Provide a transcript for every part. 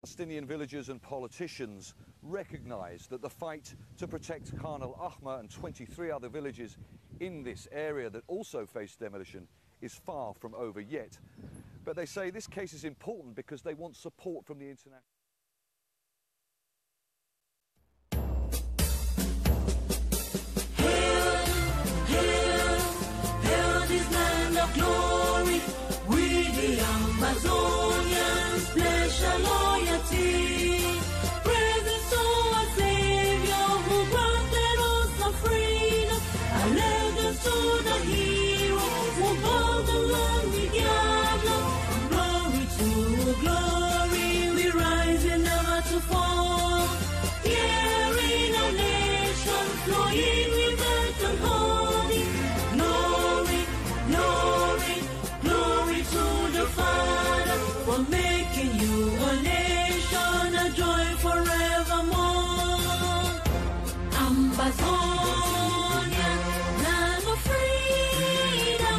Palestinian villagers and politicians recognise that the fight to protect Khan al-Ahmar and 23 other villages in this area that also face demolition is far from over yet. But they say this case is important because they want support from the international... Hail this land of glory, we the Ambazonians pledge our loyalty. Praises to our Savior who granted us our freedom. Our legends to the heroes who bowed the land we gather. Glory to glory, we rise and never to fall. Here in our nation, flowing with earth and holy. Glory, glory, glory to the Father for making you a nation, a joy forevermore. Ambazonia, land of freedom,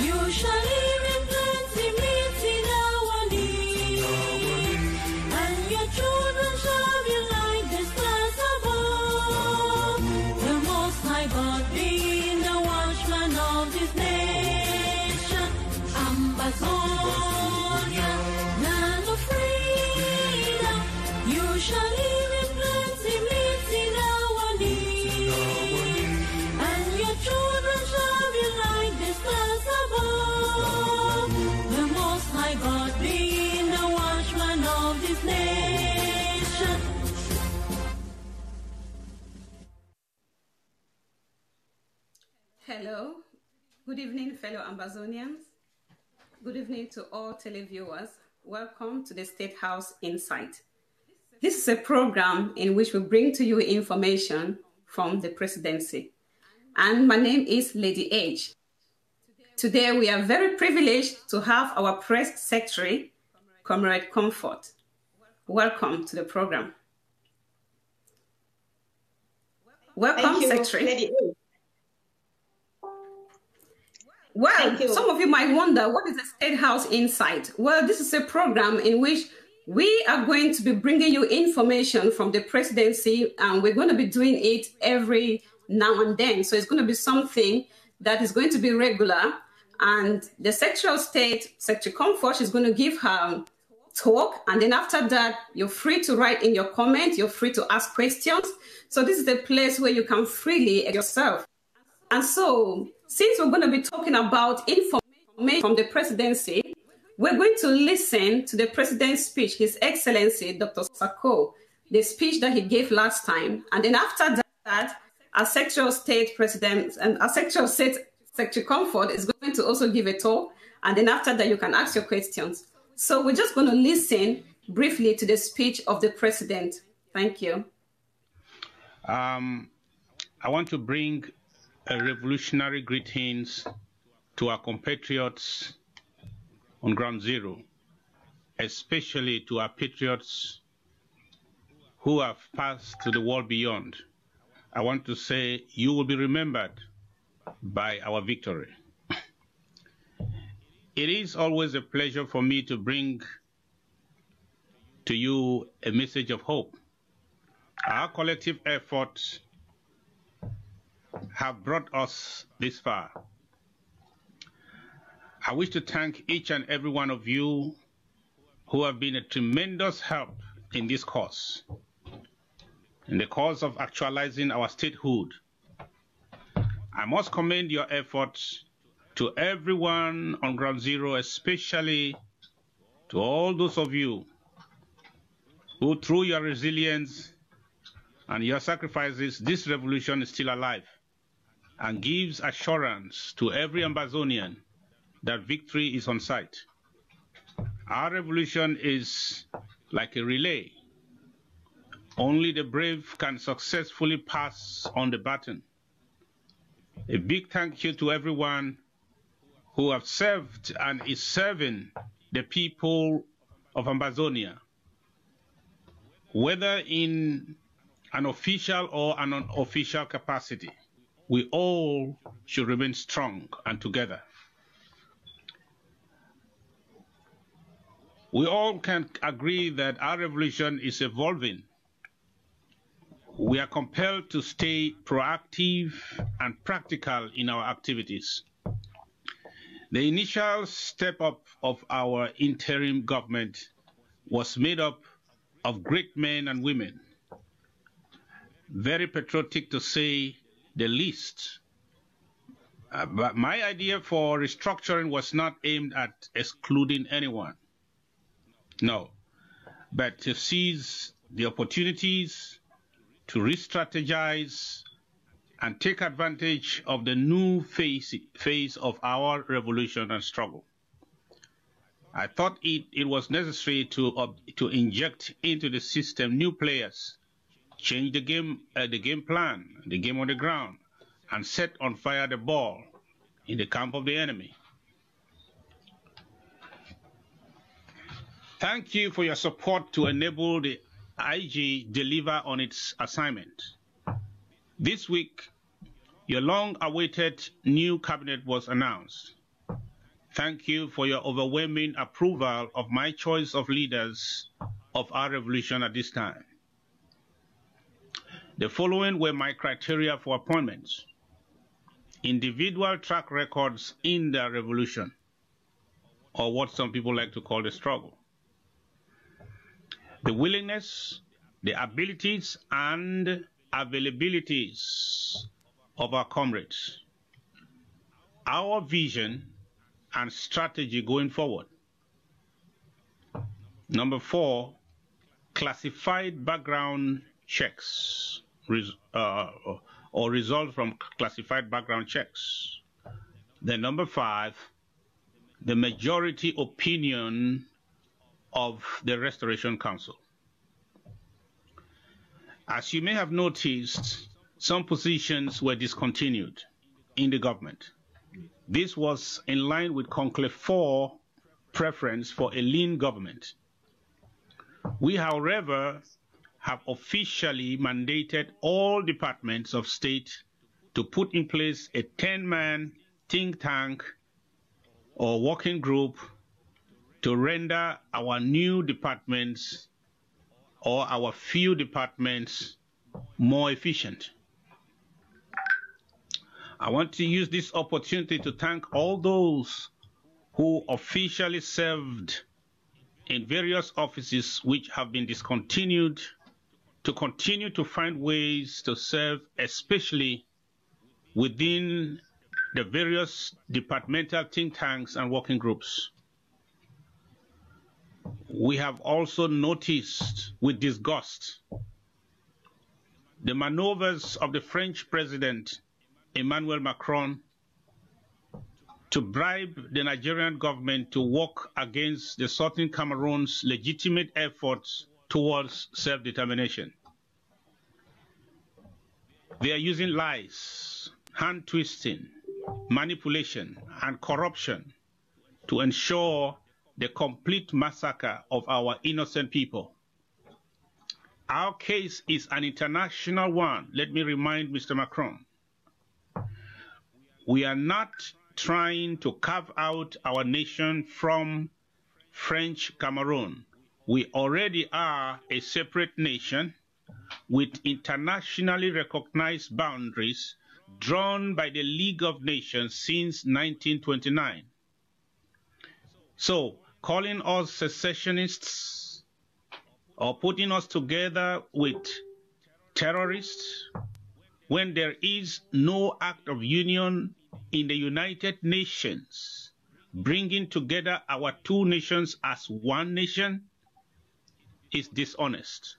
you shall live in plenty, meeting our needs, and your children shall be like the stars above. The Most High God being the watchman of this nation. Ambazonia, land of freedom, you shall live in plenty, meeting our needs, and your children shall be like the stars above. The Most High God being the watchman of this nation. Hello, good evening, fellow Ambazonians. Good evening to all televiewers. Welcome to the State House Insight. This is a program in which we bring to you information from the presidency. And my name is Lady H. Today we are very privileged to have our press secretary, Comrade Konfor. Welcome to the program. Welcome, Secretary. Lady H. Well, some of you might wonder, what is the State House Insight? Well, this is a program in which we are going to be bringing you information from the presidency, and we're going to be doing it every now and then. So it's going to be something that is going to be regular. And the Secretary of State, Secretary Konfor, is going to give her talk. And then after that, you're free to write in your comment. You're free to ask questions. So this is a place where you can freely express yourself. And so, since we're going to be talking about information from the presidency, we're going to listen to the president's speech, His Excellency, Dr. Sako, the speech that he gave last time. And then after that, our Secretary of State President and our Secretary of State, Secretary Konfor, is going to also give a talk. And then after that, you can ask your questions. So we're just going to listen briefly to the speech of the president. Thank you. I want to bring a revolutionary greetings to our compatriots on ground zero, especially to our patriots who have passed to the world beyond. I want to say you will be remembered by our victory. It is always a pleasure for me to bring to you a message of hope. Our collective efforts have brought us this far. I wish to thank each and every one of you who have been a tremendous help in this cause, in the cause of actualizing our statehood. I must commend your efforts to everyone on ground zero, especially to all those of you who, through your resilience and your sacrifices, this revolution is still alive and gives assurance to every Ambazonian that victory is on sight. Our revolution is like a relay. Only the brave can successfully pass on the baton. A big thank you to everyone who have served and is serving the people of Ambazonia, whether in an official or an unofficial capacity. We all should remain strong and together. We all can agree that our revolution is evolving. We are compelled to stay proactive and practical in our activities. The initial step up of our interim government was made up of great men and women, very patriotic to say the least. But my idea for restructuring was not aimed at excluding anyone. No, but to seize the opportunities, to re-strategize and take advantage of the new phase of our revolution and struggle. I thought it was necessary to inject into the system new players, change the game plan, the game on the ground, and set on fire the ball in the camp of the enemy. Thank you for your support to enable the IG deliver on its assignment. This week, your long-awaited new cabinet was announced. Thank you for your overwhelming approval of my choice of leaders of our revolution at this time. The following were my criteria for appointments: individual track records in the revolution, or what some people like to call the struggle, the willingness, the abilities, and availabilities of our comrades, our vision and strategy going forward. Number 4, classified background checks, or results from classified background checks. Then number 5, the majority opinion of the Restoration Council. As you may have noticed, some positions were discontinued in the government. This was in line with Konfor preference for a lean government. We, however, have officially mandated all departments of state to put in place a 10-man think tank or working group to render our new departments or our few departments more efficient. I want to use this opportunity to thank all those who officially served in various offices which have been discontinued, to continue to find ways to serve, especially within the various departmental think tanks and working groups. We have also noticed with disgust the maneuvers of the French President Emmanuel Macron to bribe the Nigerian government to work against the Southern Cameroon's legitimate efforts towards self-determination. They are using lies, hand-twisting, manipulation, and corruption to ensure the complete massacre of our innocent people. Our case is an international one, let me remind Mr. Macron. We are not trying to carve out our nation from French Cameroon. We already are a separate nation with internationally recognized boundaries drawn by the League of Nations since 1929. So, calling us secessionists or putting us together with terrorists when there is no act of union in the United Nations bringing together our two nations as one nation is dishonest.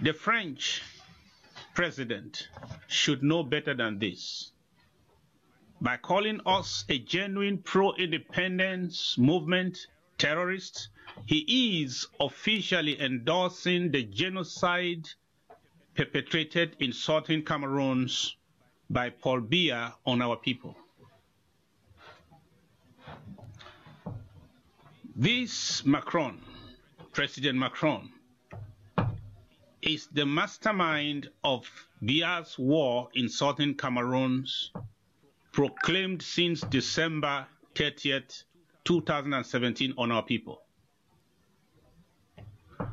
The French president should know better than this. By calling us a genuine pro-independence movement terrorist, he is officially endorsing the genocide perpetrated in Southern Cameroon by Paul Biya on our people. This Macron, President Macron, is the mastermind of Biya's war in Southern Cameroon, proclaimed since December 30th, 2017 on our people.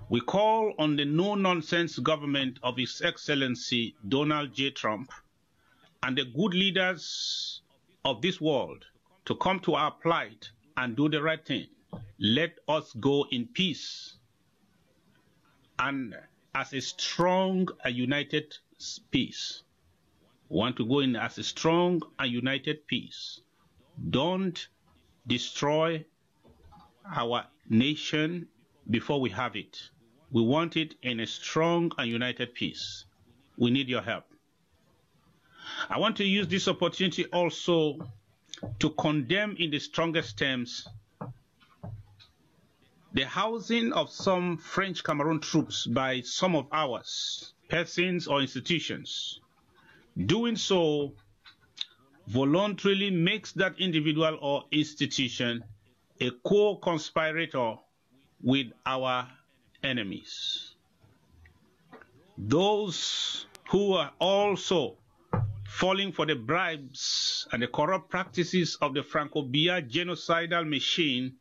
We call on the no-nonsense government of His Excellency Donald J. Trump and the good leaders of this world to come to our plight and do the right thing. Let us go in peace and as a strong and united peace. We want to go in as a strong and united peace. Don't destroy our nation before we have it. We want it in a strong and united peace. We need your help. I want to use this opportunity also to condemn in the strongest terms the housing of some French Cameroon troops by some of ours, persons or institutions. Doing so voluntarily makes that individual or institution a co-conspirator with our enemies. Those who are also falling for the bribes and the corrupt practices of the Franco-Bia genocidal machine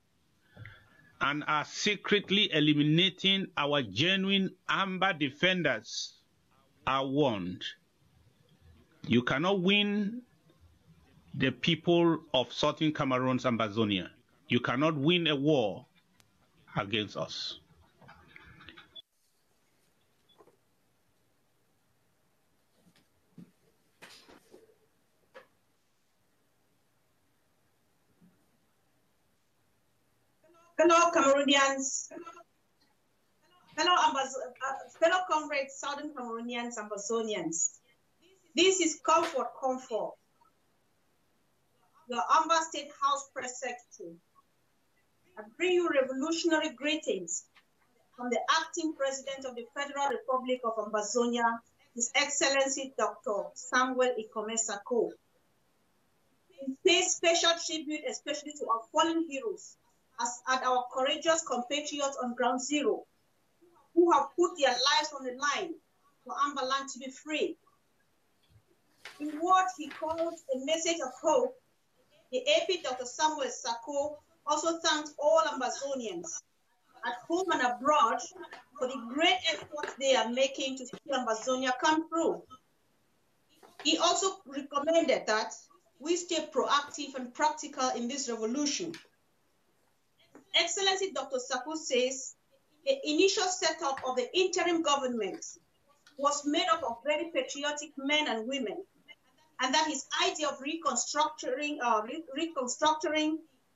and are secretly eliminating our genuine Amba defenders are warned. You cannot win the people of Southern Cameroon's Ambazonia. You cannot win a war against us. Fellow Cameroonians, fellow comrades, Southern Cameroonians, Ambazonians. This is Konfor, your Amba State House Press Secretary. I bring you revolutionary greetings from the acting president of the Federal Republic of Ambazonia, His Excellency Dr. Samuel Ikome Sako. We pay special tribute especially to our fallen heroes and our courageous compatriots on Ground Zero, who have put their lives on the line for Ambaland to be free. In what he called a message of hope, the AP Dr. Samuel Sako also thanked all Ambazonians at home and abroad for the great efforts they are making to see Ambazonia come through. He also recommended that we stay proactive and practical in this revolution. Excellency Dr. Sako says the initial setup of the interim government was made up of very patriotic men and women, and that his idea of reconstructing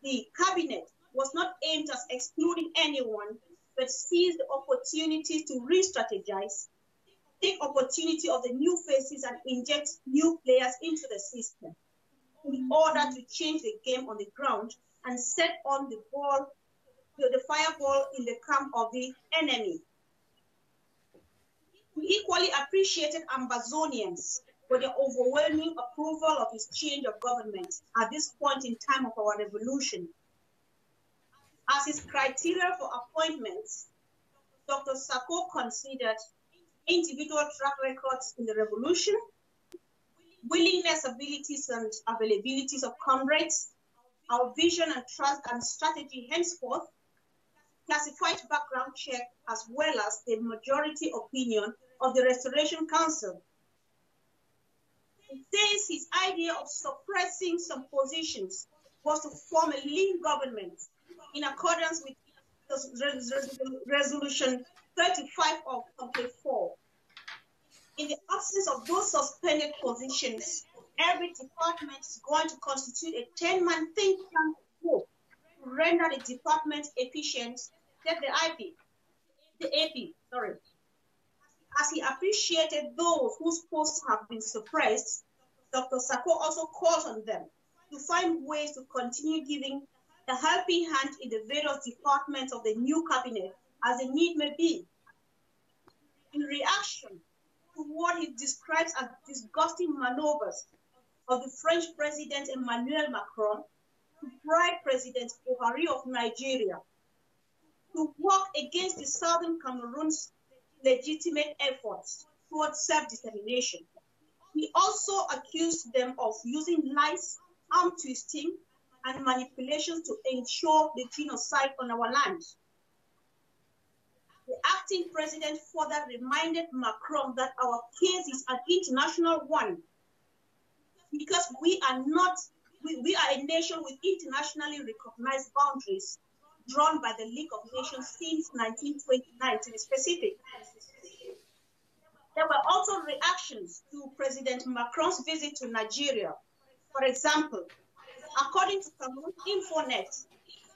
the cabinet was not aimed at excluding anyone, but seized the opportunity to re-strategize, take opportunity of the new faces and inject new players into the system in order to change the game on the ground and set on the ball, the fireball in the camp of the enemy. We equally appreciated Ambazonians for the overwhelming approval of his change of government at this point in time of our revolution. As his criteria for appointments, Dr. Sako considered individual track records in the revolution, willingness, abilities, and availabilities of comrades, our vision and trust and strategy henceforth, classified background check, as well as the majority opinion of the Restoration Council. It says his idea of suppressing some positions was to form a lean government in accordance with Resolution 35 of 2024. In the absence of those suspended positions, every department is going to constitute a 10-man think tank group to render the department efficient. Take the AP. As he appreciated those whose posts have been suppressed, Dr. Sako also calls on them to find ways to continue giving a helping hand in the various departments of the new cabinet as the need may be. In reaction to what he describes as disgusting maneuvers of the French President Emmanuel Macron to bribe President Buhari of Nigeria to work against the Southern Cameroon's legitimate efforts towards self-determination. He also accused them of using lies, arm twisting, and manipulations to ensure the genocide on our land. The acting president further reminded Macron that our case is an international one because we are a nation with internationally recognized boundaries drawn by the League of Nations since 1929, to be specific. There were also reactions to President Macron's visit to Nigeria. For example, according to Cameroon Infonet,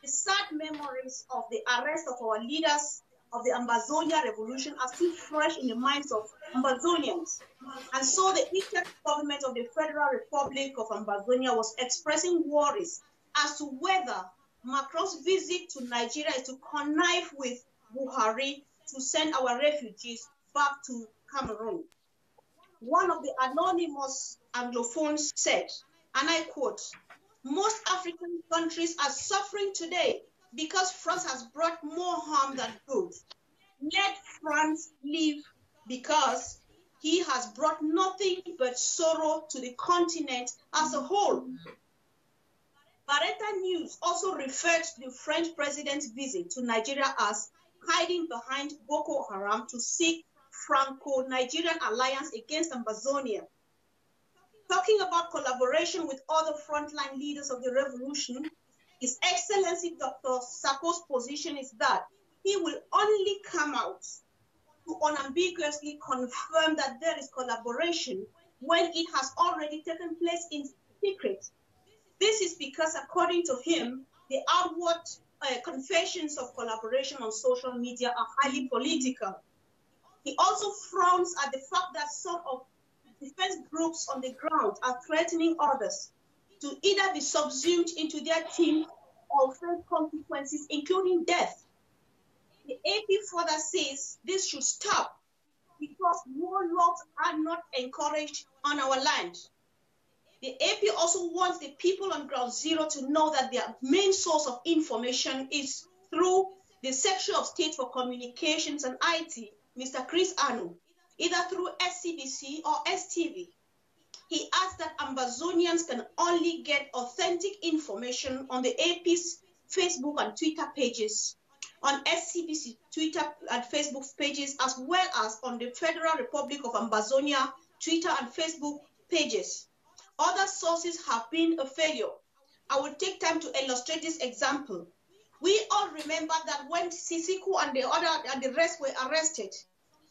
the sad memories of the arrest of our leaders of the Ambazonian revolution are still fresh in the minds of Ambazonians. And so the Egypt government of the Federal Republic of Ambazonia was expressing worries as to whether Macron's visit to Nigeria is to connive with Buhari to send our refugees back to Cameroon. One of the anonymous Anglophones said, and I quote, "Most African countries are suffering today because France has brought more harm than good. Let France live because he has brought nothing but sorrow to the continent as a whole." Barretta News also referred to the French president's visit to Nigeria as hiding behind Boko Haram to seek Franco-Nigerian alliance against Ambazonia. Talking about collaboration with other frontline leaders of the revolution, His Excellency Dr. Sako's position is that he will only come out to unambiguously confirm that there is collaboration when it has already taken place in secret. This is because, according to him, the outward confessions of collaboration on social media are highly political. He also frowns at the fact that some of defense groups on the ground are threatening others to either be subsumed into their team or face consequences, including death. The AP further says this should stop because warlords are not encouraged on our land. The AP also wants the people on ground zero to know that their main source of information is through the Secretary of State for Communications and IT, Mr. Chris Anu, either through SCBC or STV. He adds that Ambazonians can only get authentic information on the AP's Facebook and Twitter pages, on SCBC Twitter and Facebook pages, as well as on the Federal Republic of Ambazonia Twitter and Facebook pages. Other sources have been a failure. I will take time to illustrate this example. We all remember that when Sisiku and the rest were arrested,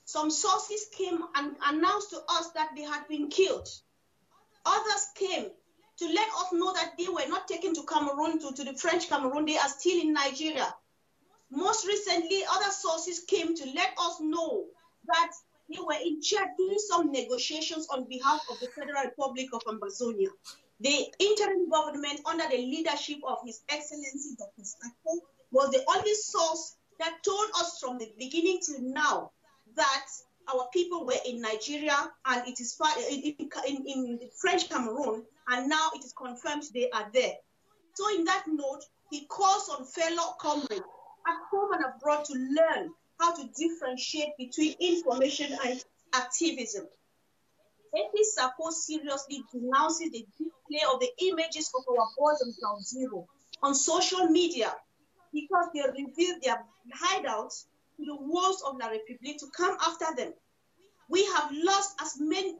some sources came and announced to us that they had been killed. Others came to let us know that they were not taken to Cameroon, to the French Cameroon, they are still in Nigeria. Most recently, other sources came to let us know that they were in charge doing some negotiations on behalf of the Federal Republic of Ambazonia. The interim government, under the leadership of His Excellency Dr. Sako, was the only source that told us from the beginning till now that our people were in Nigeria and it is in the French Cameroon, and now it is confirmed they are there. So in that note, he calls on fellow comrades at home and abroad to learn how to differentiate between information and activism. AP Sako seriously denounces the display of the images of our boys on ground zero on social media because they reveal their hideouts to the walls of La République to come after them. We have lost many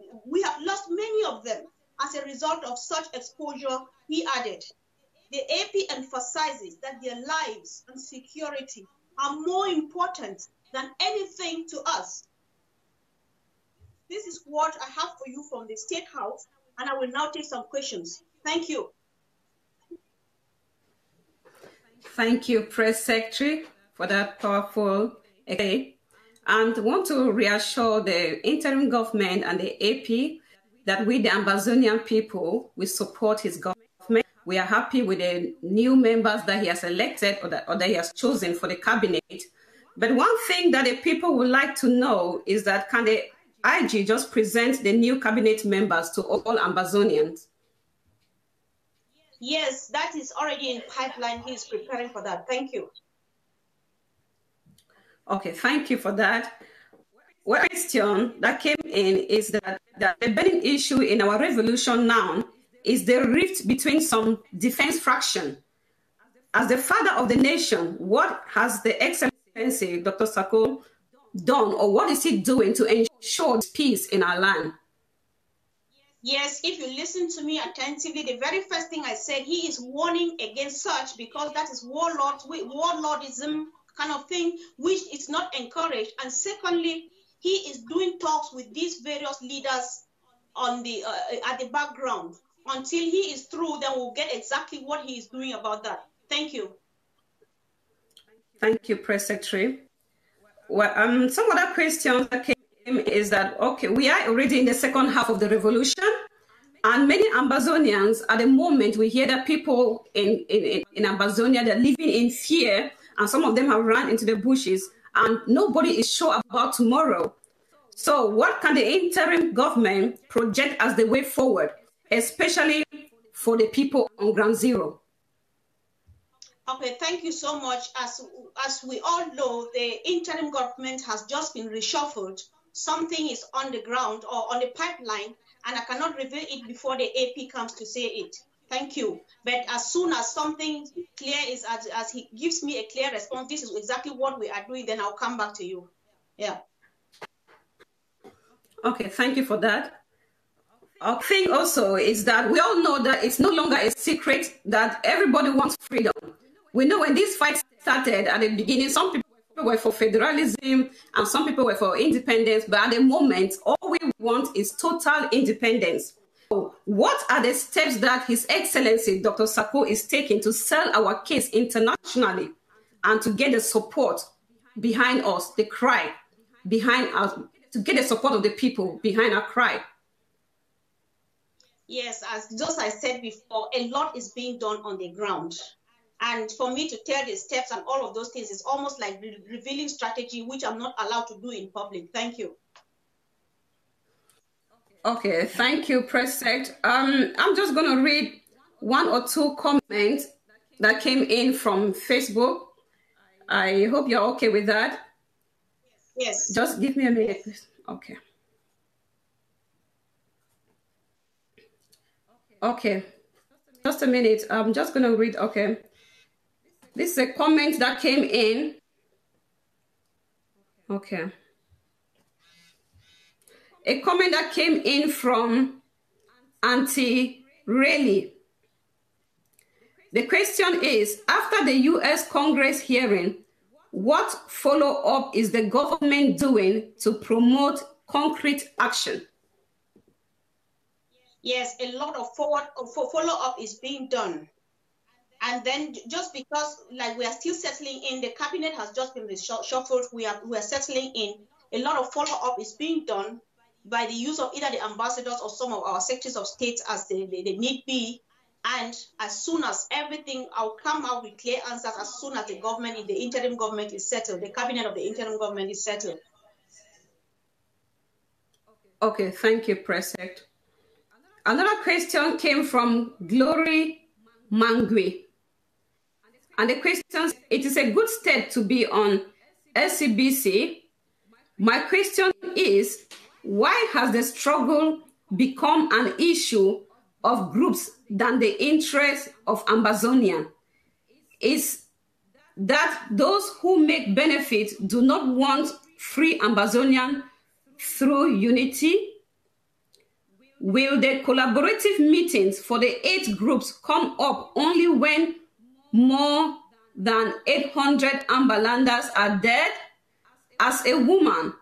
of them as a result of such exposure, he added. The AP emphasizes that their lives and security are more important than anything to us. This is what I have for you from the State House, and I will now take some questions. Thank you. Thank you, Press Secretary, for that powerful essay. And want to reassure the interim government and the AP that we, the Ambazonian people, will support his government. We are happy with the new members that he has elected or that he has chosen for the cabinet. But one thing that the people would like to know is that can the IG just present the new cabinet members to all Ambazonians? Yes, that is already in pipeline. He is preparing for that. Thank you. Okay, thank you for that. One question that came in is that the burning issue in our revolution now is the rift between some defense faction. As the father of the nation, what has the Excellency, Dr. Sako, done, or what is he doing to ensure peace in our land? Yes, if you listen to me attentively, the very first thing I said, he is warning against such, because that is warlordism kind of thing, which is not encouraged. And secondly, he is doing talks with these various leaders on the at the background. Until he is through, then we'll get exactly what he is doing about that. Thank you. Thank you, Press Secretary. Well, some other questions that came is that, okay, we are already in the second half of the revolution, and many Ambazonians, at the moment, we hear that people in Ambazonia, they're living in fear, and some of them have run into the bushes, and nobody is sure about tomorrow. So what can the interim government project as the way forward, especially for the people on ground zero? Okay, thank you so much. As we all know, the interim government has just been reshuffled. Something is on the ground or on the pipeline, and I cannot reveal it before the AP comes to say it. Thank you. But as soon as something clear is, as he gives me a clear response, this is exactly what we are doing, then I'll come back to you. Yeah. Okay, thank you for that. Our thing also is that we all know that it's no longer a secret that everybody wants freedom. We know when this fight started at the beginning, some people were for federalism and some people were for independence, but at the moment, all we want is total independence. So what are the steps that His Excellency Dr. Sako is taking to sell our case internationally and to get the support behind us, the cry behind us, to get the support of the people behind our cry? Yes, as just I said before, a lot is being done on the ground. And for me to tell the steps and all of those things is almost like revealing strategy, which I'm not allowed to do in public. Thank you. Okay, thank you, Press Sect. I'm just going to read one or two comments that came in from Facebook. I hope you're okay with that. Yes. Just give me a minute, please. Okay. Okay. Just a minute. I'm just going to read. Okay. This is a comment that came in. Okay. A comment that came in from Auntie Rayleigh. The question is, after the U.S. Congress hearing, what follow-up is the government doing to promote concrete action? Yes, a lot of follow-up is being done. And then just because, like, we are still settling in, the cabinet has just been reshuffled, we are settling in, a lot of follow-up is being done by the use of either the ambassadors or some of our secretaries of state as they need be. And as soon as everything, I'll come out with clear answers as soon as the government, the interim government is settled, the cabinet of the interim government is settled. Okay, thank you, President. Another question came from Glory Mangui. And the question, it is a good step to be on SCBC. My question is, why has the struggle become an issue of groups than the interest of Ambazonian? Is that those who make benefit do not want free Ambazonian through unity? Will the collaborative meetings for the 8 groups come up only when more than 800 Ambalanders are dead? As a woman,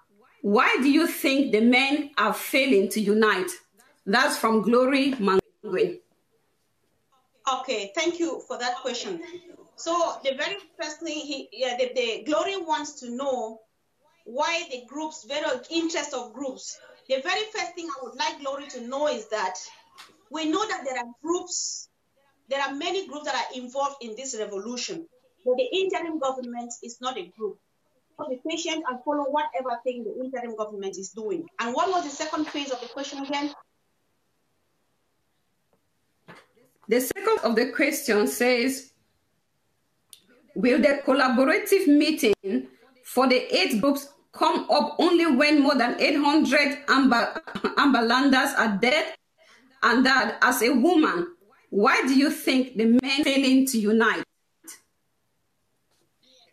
why do you think the men are failing to unite? That's from Glory Mangui. Okay, thank you for that question. So the very first thing, the Glory wants to know why the groups, very interest of groups. The very first thing I would like Glory to know is that we know that there are groups, there are many groups that are involved in this revolution, but the interim government is not a group. So be patient and follow whatever thing the interim government is doing. And what was the second phase of the question again? The second of the question says, will the collaborative meeting for the 8 groups come up only when more than 800 Ambalanders are dead? And that as a woman, why do you think the men failing to unite?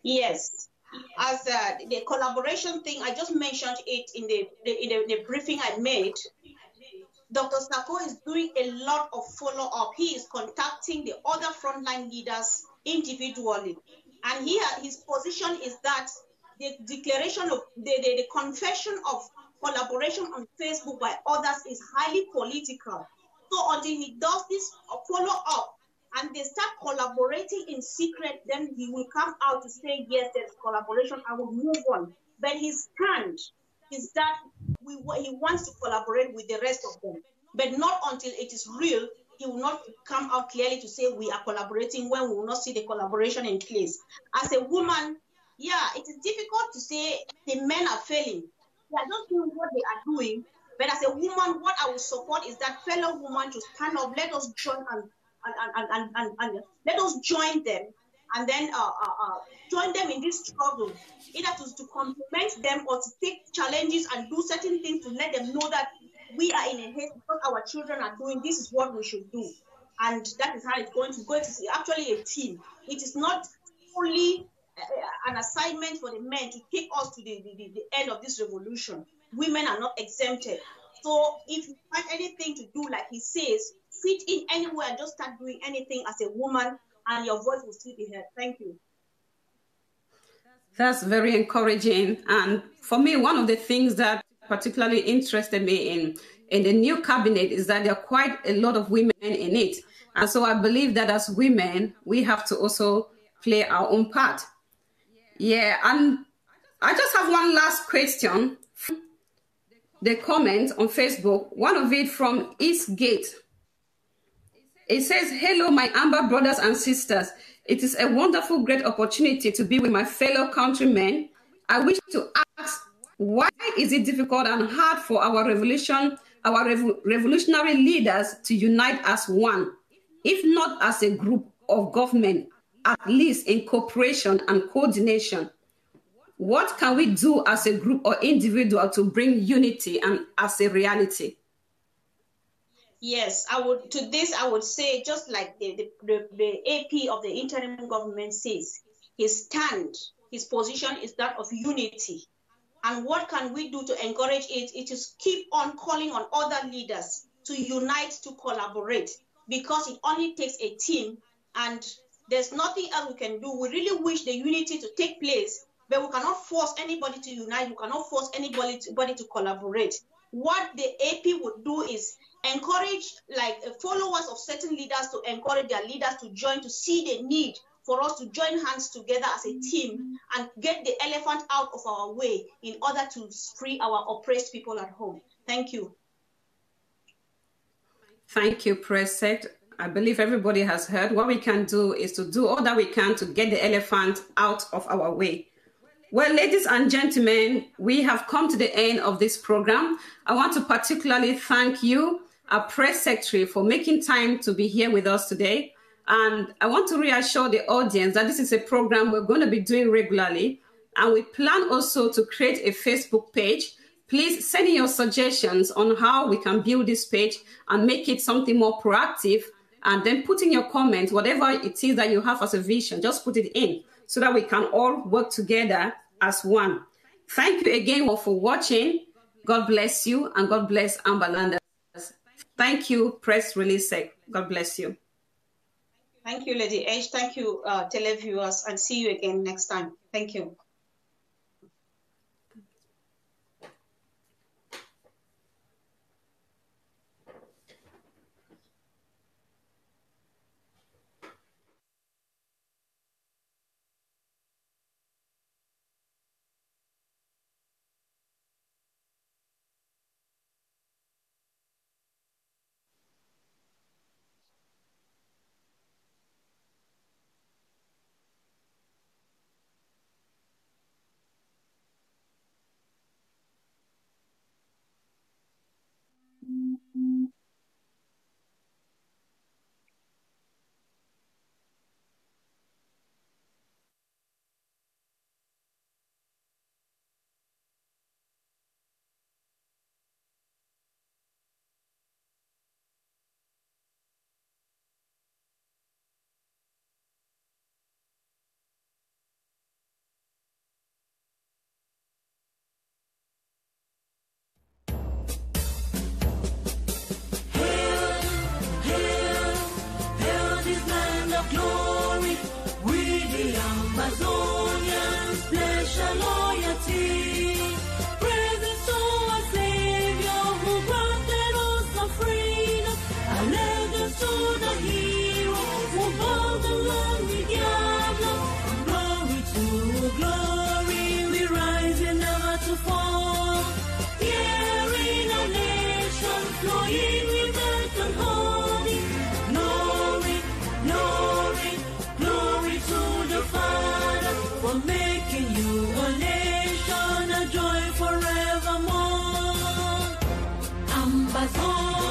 Yes, as the collaboration thing, I just mentioned it in the briefing I made. Dr. Sako is doing a lot of follow-up. He is contacting the other frontline leaders individually. And his position is that the declaration of the confession of collaboration on Facebook by others is highly political. So until he does this follow-up and they start collaborating in secret, then he will come out to say, yes, there's collaboration, I will move on. But his stand is that he wants to collaborate with the rest of them, but not until it is real. He will not come out clearly to say we are collaborating when we will not see the collaboration in place. As a woman, yeah, it is difficult to say the men are failing. They are just doing what they are doing. But as a woman, what I will support is that fellow woman to stand up. Let us join and let us join them, and then join them in this struggle, either to complement them or to take challenges and do certain things to let them know that we are in a haste because our children are doing this is what we should do. And that is how it's going to go. It is actually a team. It is not only an assignment for the men to take us to the end of this revolution. Women are not exempted. So if you find anything to do, like he says, fit in anywhere, just start doing anything as a woman, and your voice will still be heard. Thank you. That's very encouraging. And for me, one of the things that particularly interested me in the new cabinet is that there are quite a lot of women in it. And so I believe that as women, we have to also play our own part. Yeah, and I just have one last question. The comment on Facebook, one of it from Eastgate. It says, hello, my Amber brothers and sisters. It is a wonderful, great opportunity to be with my fellow countrymen. I wish to ask, why is it difficult and hard for our revolutionary leaders to unite as one, if not as a group of government, at least in cooperation and coordination? What can we do as a group or individual to bring unity and as a reality? Yes, I would say, just like the AP of the interim government says, his position is that of unity. And what can we do to encourage it? It is keep on calling on other leaders to unite, to collaborate, because it only takes a team and there's nothing else we can do. We really wish the unity to take place, but we cannot force anybody to unite. We cannot force anybody to collaborate. What the AP would do is encourage, like followers of certain leaders, to encourage their leaders to join, to see the need for us to join hands together as a team and get the elephant out of our way in order to free our oppressed people at home. Thank you. Thank you, President. I believe everybody has heard. What we can do is to do all that we can to get the elephant out of our way. Well, ladies and gentlemen, we have come to the end of this program. I want to particularly thank you, our press secretary, for making time to be here with us today. And I want to reassure the audience that this is a program we're going to be doing regularly. And we plan also to create a Facebook page. Please send in your suggestions on how we can build this page and make it something more proactive. And then put in your comments, whatever it is that you have as a vision, just put it in so that we can all work together as one. Thank you again for watching. God bless you, and God bless Amberlanders. Thank you, Press Release Sec. God bless you. Thank you, Lady H. Thank you, televiewers, and see you again next time. Thank you. forevermore. Ambazonian.